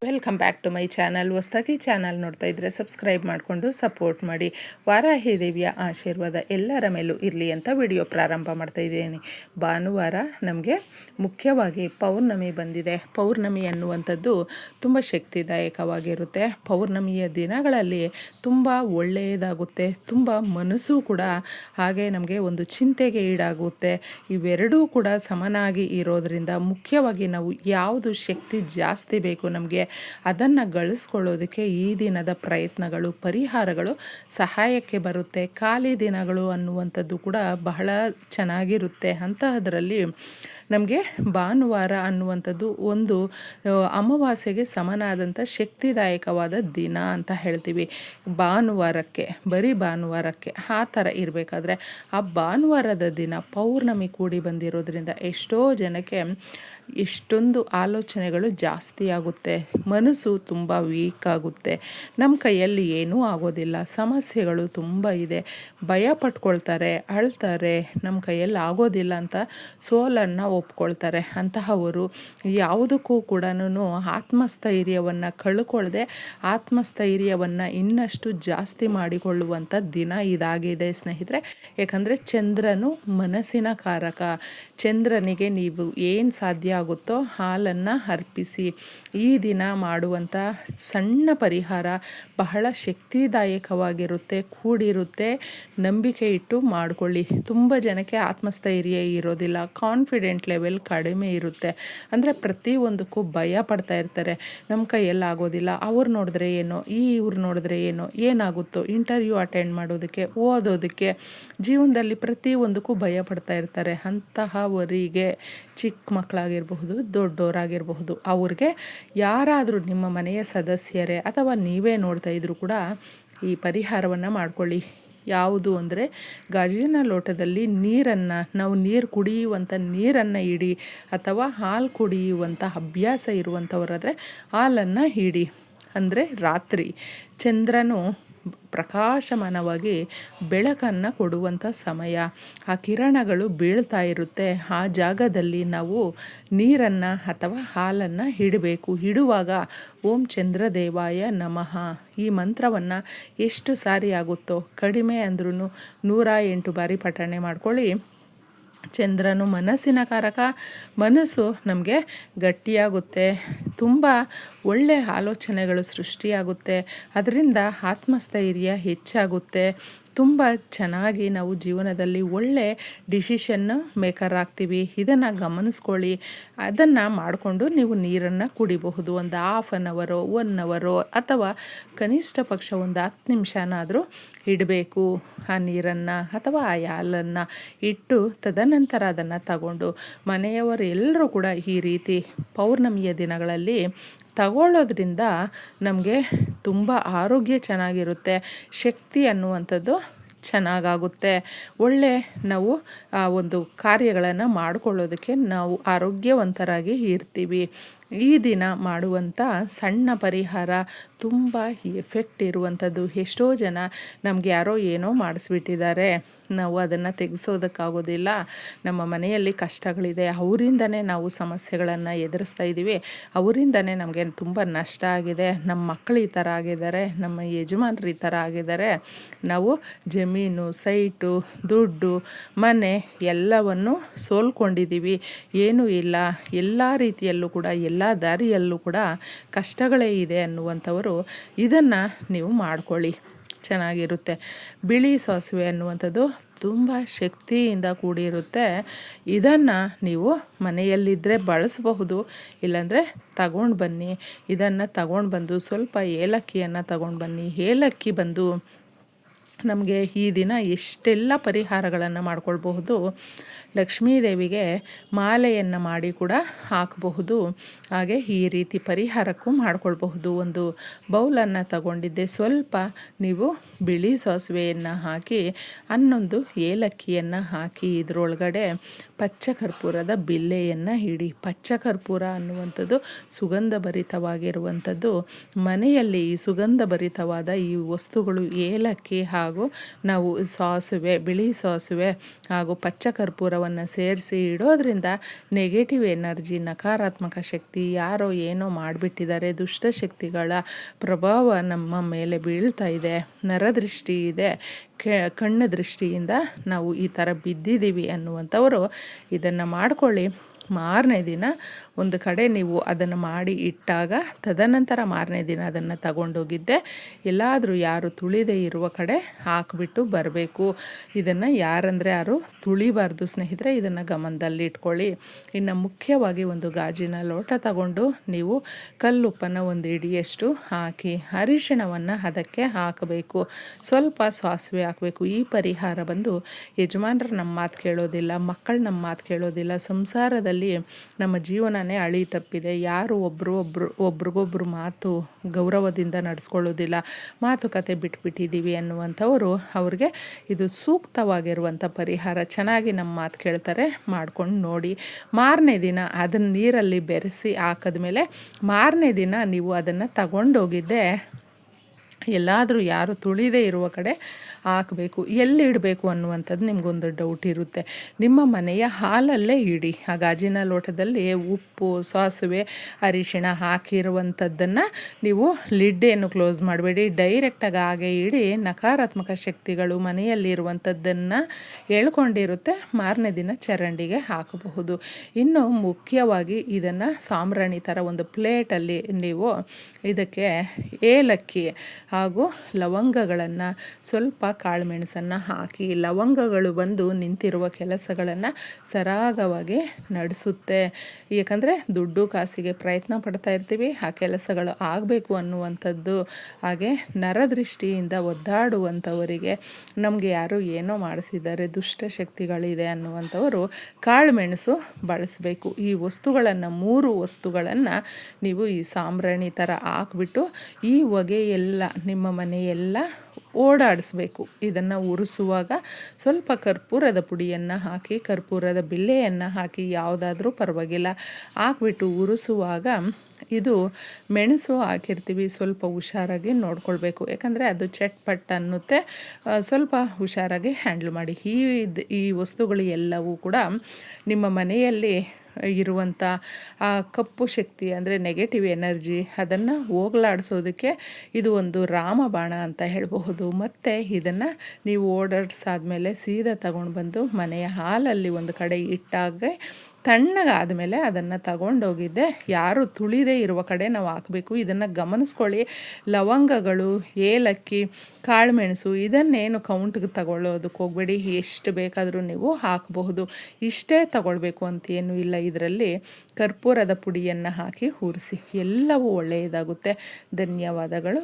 Welcome back to my channel. ಹೊಸದಾಗಿ channel ನೋಡ್ತಾ ಇದ್ದರೆ ಸಬ್ಸ್ಕ್ರೈಬ್ ಮಾಡಿಕೊಂಡು ಸಪೋರ್ಟ್ ಮಾಡಿ. ವಾರಾಹಿ ದೇವಿಯ ಆಶೀರ್ವಾದ ಎಲ್ಲರ ಮೇಲೂ ಇರಲಿ ಅಂತ ವಿಡಿಯೋ ಪ್ರಾರಂಭ ಮಾಡ್ತಾ ಇದ್ದೀನಿ. ಭಾನುವಾರ ನಮಗೆ ಮುಖ್ಯವಾಗಿ ಪೌರ್ಣಮಿ ಬಂದಿದೆ. ಪೌರ್ಣಮಿ ಅನ್ನುವಂಥದ್ದು ತುಂಬ ಶಕ್ತಿದಾಯಕವಾಗಿರುತ್ತೆ. ಪೌರ್ಣಮಿಯ ದಿನಗಳಲ್ಲಿ ತುಂಬ ಒಳ್ಳೆಯದಾಗುತ್ತೆ, ತುಂಬ ಮನಸ್ಸು ಕೂಡ ಹಾಗೆ ನಮಗೆ ಒಂದು ಚಿಂತೆಗೆ ಈಡಾಗುತ್ತೆ. ಇವೆರಡೂ ಕೂಡ ಸಮನಾಗಿ ಇರೋದರಿಂದ ಮುಖ್ಯವಾಗಿ ನಾವು ಯಾವುದು ಶಕ್ತಿ ಜಾಸ್ತಿ ಬೇಕು ನಮಗೆ ಅದನ್ನು ಗಳಿಸ್ಕೊಳ್ಳೋದಕ್ಕೆ ಈ ದಿನದ ಪ್ರಯತ್ನಗಳು, ಪರಿಹಾರಗಳು ಸಹಾಯಕ್ಕೆ ಬರುತ್ತೆ. ಖಾಲಿ ದಿನಗಳು ಅನ್ನುವಂಥದ್ದು ಕೂಡ ಬಹಳ ಚೆನ್ನಾಗಿರುತ್ತೆ. ಅಂತಹದರಲ್ಲಿ ನಮಗೆ ಭಾನುವಾರ ಅನ್ನುವಂಥದ್ದು ಒಂದು ಅಮಾವಾಸ್ಯೆಗೆ ಸಮನಾದಂಥ ಶಕ್ತಿದಾಯಕವಾದ ದಿನ ಅಂತ ಹೇಳ್ತೀವಿ. ಭಾನುವಾರಕ್ಕೆ, ಬರೀ ಭಾನುವಾರಕ್ಕೆ ಆ ಥರ ಇರಬೇಕಾದ್ರೆ ಆ ಭಾನುವಾರದ ದಿನ ಪೌರ್ಣಮಿ ಕೂಡಿ ಬಂದಿರೋದ್ರಿಂದ ಎಷ್ಟೋ ಜನಕ್ಕೆ ಎಷ್ಟೊಂದು ಆಲೋಚನೆಗಳು ಜಾಸ್ತಿ ಆಗುತ್ತೆ, ಮನಸ್ಸು ತುಂಬ ವೀಕ್ ಆಗುತ್ತೆ, ನಮ್ಮ ಕೈಯಲ್ಲಿ ಏನೂ ಆಗೋದಿಲ್ಲ, ಸಮಸ್ಯೆಗಳು ತುಂಬ ಇದೆ, ಭಯ ಪಟ್ಕೊಳ್ತಾರೆ, ಅಳ್ತಾರೆ, ನಮ್ಮ ಕೈಯಲ್ಲಿ ಆಗೋದಿಲ್ಲ ಅಂತ ಸೋಲನ್ನು ಒಪ್ಕೊಳ್ತಾರೆ. ಅಂತಹವರು ಯಾವುದಕ್ಕೂ ಕೂಡ ಆತ್ಮಸ್ಥೈರ್ಯವನ್ನು ಕಳ್ಕೊಳ್ಳದೆ ಆತ್ಮಸ್ಥೈರ್ಯವನ್ನು ಇನ್ನಷ್ಟು ಜಾಸ್ತಿ ಮಾಡಿಕೊಳ್ಳುವಂಥ ದಿನ ಇದಾಗಿದೆ ಸ್ನೇಹಿತರೆ. ಯಾಕಂದರೆ ಚಂದ್ರನು ಮನಸ್ಸಿನ ಕಾರಕ. ಚಂದ್ರನಿಗೆ ನೀವು ಏನು ಸಾಧ್ಯ ಆಗುತ್ತೋ ಹಾಲನ್ನು ಅರ್ಪಿಸಿ. ಈ ದಿನ ಮಾಡುವಂಥ ಸಣ್ಣ ಪರಿಹಾರ ಬಹಳ ಶಕ್ತಿದಾಯಕವಾಗಿರುತ್ತೆ, ಕೂಡಿರುತ್ತೆ. ನಂಬಿಕೆ ಇಟ್ಟು ಮಾಡಿಕೊಳ್ಳಿ. ತುಂಬ ಜನಕ್ಕೆ ಆತ್ಮಸ್ಥೈರ್ಯ ಇರೋದಿಲ್ಲ, ಕಾನ್ಫಿಡೆಂಟ್ ಲೆವೆಲ್ ಕಡಿಮೆ ಇರುತ್ತೆ. ಅಂದರೆ ಪ್ರತಿಯೊಂದಕ್ಕೂ ಭಯ ಪಡ್ತಾ ಇರ್ತಾರೆ. ನಮ್ಮ ಕೈಯಲ್ಲಿ ಆಗೋದಿಲ್ಲ, ಅವ್ರು ನೋಡಿದ್ರೆ ಏನೋ, ಇವ್ರು ನೋಡಿದ್ರೆ ಏನೋ, ಏನಾಗುತ್ತೋ, ಇಂಟರ್ವ್ಯೂ ಅಟೆಂಡ್ ಮಾಡೋದಕ್ಕೆ, ಓದೋದಕ್ಕೆ, ಜೀವನದಲ್ಲಿ ಪ್ರತಿಯೊಂದಕ್ಕೂ ಭಯ ಪಡ್ತಾ ಇರ್ತಾರೆ. ಅಂತಹವರಿಗೆ ಚಿಕ್ಕ ಮಕ್ಕಳಾಗಿರಬಹುದು, ದೊಡ್ಡವರಾಗಿರಬಹುದು, ಅವ್ರಿಗೆ ಯಾರಾದರೂ ನಿಮ್ಮ ಮನೆಯ ಸದಸ್ಯರೇ ಅಥವಾ ನೀವೇ ನೋಡ್ತಾ ಇದ್ರೂ ಕೂಡ ಈ ಪರಿಹಾರವನ್ನು ಮಾಡ್ಕೊಳ್ಳಿ. ಯಾವುದು ಅಂದರೆ ಗಾಜಿನ ಲೋಟದಲ್ಲಿ ನೀರನ್ನು, ನಾವು ನೀರು ಕುಡಿಯುವಂಥ ನೀರನ್ನು ಇಡಿ, ಅಥವಾ ಹಾಲು ಕುಡಿಯುವಂಥ ಅಭ್ಯಾಸ ಇರುವಂಥವರಾದರೆ ಹಾಲನ್ನು ಇಡಿ. ಅಂದರೆ ರಾತ್ರಿ ಚಂದ್ರನು ಪ್ರಕಾಶಮಾನವಾಗಿ ಬೆಳಕನ್ನು ಕೊಡುವಂಥ ಸಮಯ, ಆ ಕಿರಣಗಳು ಬೀಳ್ತಾ ಇರುತ್ತೆ. ಆ ಜಾಗದಲ್ಲಿ ನಾವು ನೀರನ್ನು ಅಥವಾ ಹಾಲನ್ನು ಇಡಬೇಕು. ಇಡುವಾಗ ಓಂ ಚಂದ್ರದೇವಾಯ ನಮಃ ಈ ಮಂತ್ರವನ್ನು ಎಷ್ಟು ಸಾರಿ ಆಗುತ್ತೋ, ಕಡಿಮೆ ಅಂದ್ರೂ 108 ಬಾರಿ ಪಠಣೆ ಮಾಡ್ಕೊಳ್ಳಿ. ಚಂದ್ರನು ಮನಸ್ಸಿನ ಕಾರಕ. ಮನಸ್ಸು ನಮಗೆ ಗಟ್ಟಿಯಾಗುತ್ತೆ, ತುಂಬ ಒಳ್ಳೆಯ ಆಲೋಚನೆಗಳು ಸೃಷ್ಟಿಯಾಗುತ್ತೆ, ಅದರಿಂದ ಆತ್ಮಸ್ಥೈರ್ಯ ಹೆಚ್ಚಾಗುತ್ತೆ. ತುಂಬ ಚೆನ್ನಾಗಿ ನಾವು ಜೀವನದಲ್ಲಿ ಒಳ್ಳೆ ಡಿಸಿಷನ್ ಮೇಕರ್ ಆಗ್ತೀವಿ. ಇದನ್ನು ಗಮನಿಸ್ಕೊಳ್ಳಿ. ಅದನ್ನು ಮಾಡಿಕೊಂಡು ನೀವು ನೀರನ್ನು ಕುಡಿಬಹುದು. ಒಂದು 1/2 ಅವರೋ 1 ಅವರೋ ಅಥವಾ ಕನಿಷ್ಠ ಪಕ್ಷ ಒಂದು 10 ನಿಮಿಷನಾದರೂ ಇಡಬೇಕು ಆ ನೀರನ್ನು ಅಥವಾ ಆ ಹಾಲನ್ನು ಇಟ್ಟು. ತದನಂತರ ಅದನ್ನು ತಗೊಂಡು ಮನೆಯವರೆಲ್ಲರೂ ಕೂಡ ಈ ರೀತಿ ಪೌರ್ಣಮಿಯ ದಿನಗಳಲ್ಲಿ ತಗೊಳ್ಳೋದ್ರಿಂದ ನಮಗೆ ತುಂಬ ಆರೋಗ್ಯ ಚೆನ್ನಾಗಿರುತ್ತೆ, ಶಕ್ತಿ ಅನ್ನುವಂಥದ್ದು ಚೆನ್ನಾಗಾಗುತ್ತೆ. ಒಳ್ಳೆ ನಾವು ಒಂದು ಕಾರ್ಯಗಳನ್ನು ಮಾಡಿಕೊಳ್ಳೋದಕ್ಕೆ ನಾವು ಆರೋಗ್ಯವಂತರಾಗಿ ಇರ್ತೀವಿ. ಈ ದಿನ ಮಾಡುವಂಥ ಸಣ್ಣ ಪರಿಹಾರ ತುಂಬ ಎಫೆಕ್ಟ್ ಇರುವಂಥದ್ದು. ಎಷ್ಟೋ ಜನ ನಮಗೆ ಯಾರೋ ಏನೋ ಮಾಡಿಸ್ಬಿಟ್ಟಿದ್ದಾರೆ, ನಾವು ಅದನ್ನು ತೆಗೆಸೋದಕ್ಕಾಗೋದಿಲ್ಲ, ನಮ್ಮ ಮನೆಯಲ್ಲಿ ಕಷ್ಟಗಳಿದೆ, ಅವರಿಂದನೇ ನಾವು ಸಮಸ್ಯೆಗಳನ್ನು ಎದುರಿಸ್ತಾ ಇದ್ದೀವಿ, ಅವರಿಂದನೇ ನಮಗೆ ತುಂಬ ನಷ್ಟ ಆಗಿದೆ, ನಮ್ಮ ಮಕ್ಕಳು ಈ ಥರ ಆಗಿದ್ದಾರೆ, ನಮ್ಮ ಯಜಮಾನ್ರು ಈ ಥರ ಆಗಿದ್ದಾರೆ, ನಾವು ಜಮೀನು, ಸೈಟು, ದುಡ್ಡು, ಮನೆ ಎಲ್ಲವನ್ನು ಸೋಲ್ಕೊಂಡಿದ್ದೀವಿ, ಏನೂ ಇಲ್ಲ, ಎಲ್ಲ ರೀತಿಯಲ್ಲೂ ಕೂಡ ಎಲ್ಲ ದಾರಿಯಲ್ಲೂ ಕೂಡ ಕಷ್ಟಗಳೇ ಇದೆ ಅನ್ನುವಂಥವರು ಇದನ್ನು ನೀವು ಮಾಡ್ಕೊಳ್ಳಿ, ಚೆನ್ನಾಗಿರುತ್ತೆ. ಬಿಳಿ ಸಾಸಿವೆ ಅನ್ನುವಂಥದ್ದು ತುಂಬ ಶಕ್ತಿಯಿಂದ ಕೂಡಿರುತ್ತೆ. ಇದನ್ನು ನೀವು ಮನೆಯಲ್ಲಿದ್ದರೆ ಬಳಸಬಹುದು, ಇಲ್ಲಾಂದರೆ ತಗೊಂಡು ಬನ್ನಿ. ಇದನ್ನು ತಗೊಂಡು ಬಂದು ಸ್ವಲ್ಪ ಏಲಕ್ಕಿಯನ್ನು ತಗೊಂಡು ಬನ್ನಿ. ಏಲಕ್ಕಿ ಬಂದು ನಮಗೆ ಈ ದಿನ ಎಷ್ಟೆಲ್ಲ ಪರಿಹಾರಗಳನ್ನು ಮಾಡ್ಕೊಳ್ಬಹುದು. ಲಕ್ಷ್ಮೀದೇವಿಗೆ ಮಾಲೆಯನ್ನು ಮಾಡಿ ಕೂಡ ಹಾಕಬಹುದು. ಹಾಗೆ ಈ ರೀತಿ ಪರಿಹಾರಕ್ಕೂ ಮಾಡ್ಕೊಳ್ಬಹುದು. ಒಂದು ಬೌಲನ್ನು ತಗೊಂಡಿದ್ದೆ, ಸ್ವಲ್ಪ ನೀವು ಬಿಳಿ ಸಾಸಿವೆಯನ್ನು ಹಾಕಿ 11 ಏಲಕ್ಕಿಯನ್ನು ಹಾಕಿ ಇದರೊಳಗಡೆ ಪಚ್ಚಕರ್ಪೂರದ ಬಿಲ್ಲೆಯನ್ನು ಇಡಿ. ಪಚ್ಚಕರ್ಪೂರ ಅನ್ನುವಂಥದ್ದು ಸುಗಂಧಭರಿತವಾಗಿರುವಂಥದ್ದು. ಮನೆಯಲ್ಲಿ ಈ ಸುಗಂಧಭರಿತವಾದ ಈ ವಸ್ತುಗಳು ಏಲಕ್ಕಿ ಹಾಗೂ ನಾವು ಸಾಸಿವೆ, ಬಿಳಿ ಸಾಸಿವೆ ಹಾಗೂ ಪಚ್ಚಕರ್ಪೂರ ಕರ್ಪೂರವನ್ನು ಸೇರಿಸಿ ಇಡೋದ್ರಿಂದ ನೆಗೆಟಿವ್ ಎನರ್ಜಿ, ನಕಾರಾತ್ಮಕ ಶಕ್ತಿ, ಯಾರೋ ಏನೋ ಮಾಡಿಬಿಟ್ಟಿದ್ದಾರೆ, ದುಷ್ಟಶಕ್ತಿಗಳ ಪ್ರಭಾವ ನಮ್ಮ ಮೇಲೆ ಬೀಳ್ತಾ ಇದೆ, ನರದೃಷ್ಟಿ ಇದೆ, ಕಣ್ಣು ದೃಷ್ಟಿಯಿಂದ ನಾವು ಈ ಥರ ಬಿದ್ದಿದ್ದೀವಿ ಅನ್ನುವಂಥವರು ಇದನ್ನು ಮಾಡ್ಕೊಳ್ಳಿ. ಮಾರನೇ ದಿನ ಒಂದು ಕಡೆ ನೀವು ಅದನ್ನು ಮಾಡಿ ಇಟ್ಟಾಗ ತದನಂತರ ಮಾರನೇ ದಿನ ಅದನ್ನು ತಗೊಂಡೋಗಿದ್ದೆ ಎಲ್ಲಾದರೂ ಯಾರು ತುಳಿದೇ ಇರುವ ಕಡೆ ಹಾಕಿಬಿಟ್ಟು ಬರಬೇಕು. ಇದನ್ನು ಯಾರು ತುಳಿಬಾರ್ದು ಸ್ನೇಹಿತರೆ, ಇದನ್ನು ಗಮನದಲ್ಲಿ ಇಟ್ಕೊಳ್ಳಿ. ಇನ್ನು ಮುಖ್ಯವಾಗಿ ಒಂದು ಗಾಜಿನ ಲೋಟ ತಗೊಂಡು ನೀವು ಕಲ್ಲುಪ್ಪನ್ನು ಒಂದು ಹಿಡಿಯಷ್ಟು ಹಾಕಿ ಅರಿಶಿಣವನ್ನು ಅದಕ್ಕೆ ಹಾಕಬೇಕು. ಸ್ವಲ್ಪ ಸಾಸಿವೆ ಹಾಕಬೇಕು. ಈ ಪರಿಹಾರ ಬಂದು ಯಜಮಾನರು ನಮ್ಮ ಮಾತು ಕೇಳೋದಿಲ್ಲ, ಮಕ್ಕಳು ನಮ್ಮ ಮಾತು ಕೇಳೋದಿಲ್ಲ, ಸಂಸಾರದಲ್ಲಿ ನಮ್ಮ ಜೀವನನೇ ಅಳಿ ತಪ್ಪಿದೆ, ಯಾರು ಒಬ್ರಿಗೊಬ್ರು ಮಾತು ಗೌರವದಿಂದ ನಡೆಸ್ಕೊಳ್ಳೋದಿಲ್ಲ, ಮಾತುಕತೆ ಬಿಟ್ಬಿಟ್ಟಿದ್ದೀವಿ ಅನ್ನುವಂಥವರು ಅವ್ರಿಗೆ ಇದು ಸೂಕ್ತವಾಗಿರುವಂಥ ಪರಿಹಾರ. ಚೆನ್ನಾಗಿ ನಮ್ಮ ಮಾತು ಕೇಳ್ತಾರೆ, ಮಾಡ್ಕೊಂಡು ನೋಡಿ. ಮಾರನೇ ದಿನ ಅದನ್ನು ನೀರಲ್ಲಿ ಬೆರೆಸಿ ಹಾಕಿದ್ಮೇಲೆ ಮಾರನೇ ದಿನ ನೀವು ಅದನ್ನು ತಗೊಂಡೋಗಿದ್ದೆ ಎಲ್ಲಾದರೂ ಯಾರು ತುಳಿದೇ ಇರುವ ಕಡೆ ಹಾಕಬೇಕು. ಎಲ್ಲಿ ಇಡಬೇಕು ಅನ್ನುವಂಥದ್ದು ನಿಮಗೊಂದು ಡೌಟ್ ಇರುತ್ತೆ. ನಿಮ್ಮ ಮನೆಯ ಹಾಲಲ್ಲೇ ಇಡಿ. ಆ ಗಾಜಿನ ಲೋಟದಲ್ಲಿ ಉಪ್ಪು, ಸಾಸಿವೆ, ಅರಿಶಿಣ ಹಾಕಿರುವಂಥದ್ದನ್ನು ನೀವು ಲಿಡ್ಡೇನು ಕ್ಲೋಸ್ ಮಾಡಬೇಡಿ, ಡೈರೆಕ್ಟಾಗಿ ಹಾಗೆ ಇಡಿ. ನಕಾರಾತ್ಮಕ ಶಕ್ತಿಗಳು ಮನೆಯಲ್ಲಿರುವಂಥದ್ದನ್ನು ಹೇಳ್ಕೊಂಡಿರುತ್ತೆ, ಮಾರನೇ ದಿನ ಚರಂಡಿಗೆ ಹಾಕಬಹುದು. ಇನ್ನು ಮುಖ್ಯವಾಗಿ ಇದನ್ನು ಸಾಂಬ್ರಾಣಿ ಥರ ಒಂದು ಪ್ಲೇಟಲ್ಲಿ ನೀವು ಇದಕ್ಕೆ ಏಲಕ್ಕಿ ಹಾಗೂ ಲವಂಗಗಳನ್ನು, ಸ್ವಲ್ಪ ಕಾಳುಮೆಣಸನ್ನು ಹಾಕಿ, ಲವಂಗಗಳು ಬಂದು ನಿಂತಿರುವ ಕೆಲಸಗಳನ್ನು ಸರಾಗವಾಗಿ ನಡೆಸುತ್ತೆ. ಏಕೆಂದರೆ ದುಡ್ಡು ಕಾಸಿಗೆ ಪ್ರಯತ್ನ ಪಡ್ತಾ ಇರ್ತೀವಿ, ಆ ಕೆಲಸಗಳು ಆಗಬೇಕು ಅನ್ನುವಂಥದ್ದು. ಹಾಗೆ ನರದೃಷ್ಟಿಯಿಂದ ಒದ್ದಾಡುವಂಥವರಿಗೆ, ನಮಗೆ ಯಾರೋ ಏನೋ ಮಾಡಿಸಿದ್ದಾರೆ, ದುಷ್ಟಶಕ್ತಿಗಳಿದೆ ಅನ್ನುವಂಥವರು ಕಾಳುಮೆಣಸು ಬಳಸಬೇಕು. ಈ ವಸ್ತುಗಳನ್ನು 3 ವಸ್ತುಗಳನ್ನು ನೀವು ಈ ಸಾಂಬ್ರಾಣಿ ಥರ ಹಾಕ್ಬಿಟ್ಟು ಈ ಹೊಗೆ ಎಲ್ಲ ನಿಮ್ಮ ಮನೆಯೆಲ್ಲ ಓಡಾಡಿಸ್ಬೇಕು. ಇದನ್ನು ಉರಿಸುವಾಗ ಸ್ವಲ್ಪ ಕರ್ಪೂರದ ಪುಡಿಯನ್ನು ಹಾಕಿ, ಕರ್ಪೂರದ ಬಿಲ್ಲೆಯನ್ನು ಹಾಕಿ, ಯಾವುದಾದ್ರೂ ಪರವಾಗಿಲ್ಲ ಹಾಕ್ಬಿಟ್ಟು ಉರಿಸುವಾಗ ಇದು ಮೆಣಸು ಹಾಕಿರ್ತೀವಿ, ಸ್ವಲ್ಪ ಹುಷಾರಾಗಿ ನೋಡ್ಕೊಳ್ಬೇಕು. ಯಾಕಂದರೆ ಅದು ಚಟ್ಪಟ್ ಅನ್ನುತ್ತೆ, ಸ್ವಲ್ಪ ಹುಷಾರಾಗಿ ಹ್ಯಾಂಡಲ್ ಮಾಡಿ. ಈ ವಸ್ತುಗಳು ಎಲ್ಲವೂ ಕೂಡ ನಿಮ್ಮ ಮನೆಯಲ್ಲಿ ಇರುವಂಥ ಆ ಕಪ್ಪು ಶಕ್ತಿ ಅಂದರೆ ನೆಗೆಟಿವ್ ಎನರ್ಜಿ ಅದನ್ನು ಹೋಗಲಾಡಿಸೋದಕ್ಕೆ ಇದು ಒಂದು ರಾಮಬಾಣ ಅಂತ ಹೇಳಬಹುದು. ಮತ್ತು ಇದನ್ನು ನೀವು ಓಡಾಡಿಸಾದ್ಮೇಲೆ ಸೀದಾ ತಗೊಂಡು ಬಂದು ಮನೆಯ ಹಾಲಲ್ಲಿ ಒಂದು ಕಡೆ ಇಟ್ಟಾಗ ತಣ್ಣಗಾದಮೇಲೆ ಅದನ್ನು ತಗೊಂಡೋಗಿದ್ದೆ ಯಾರು ತುಳಿದೇ ಇರುವ ಕಡೆ ನಾವು ಹಾಕಬೇಕು. ಇದನ್ನು ಗಮನಿಸ್ಕೊಳ್ಳಿ. ಲವಂಗಗಳು, ಏಲಕ್ಕಿ, ಕಾಳುಮೆಣಸು ಇದನ್ನೇನು ಕೌಂಟ್ಗೆ ತಗೊಳ್ಳೋದಕ್ಕೆ ಹೋಗಬೇಡಿ, ಎಷ್ಟು ಬೇಕಾದರೂ ನೀವು ಹಾಕಬಹುದು. ಇಷ್ಟೇ ತಗೊಳ್ಬೇಕು ಅಂತೇನೂ ಇಲ್ಲ. ಇದರಲ್ಲಿ ಕರ್ಪೂರದ ಪುಡಿಯನ್ನು ಹಾಕಿ ಉರಿಸಿ, ಎಲ್ಲವೂ ಒಳ್ಳೆಯದಾಗುತ್ತೆ. ಧನ್ಯವಾದಗಳು.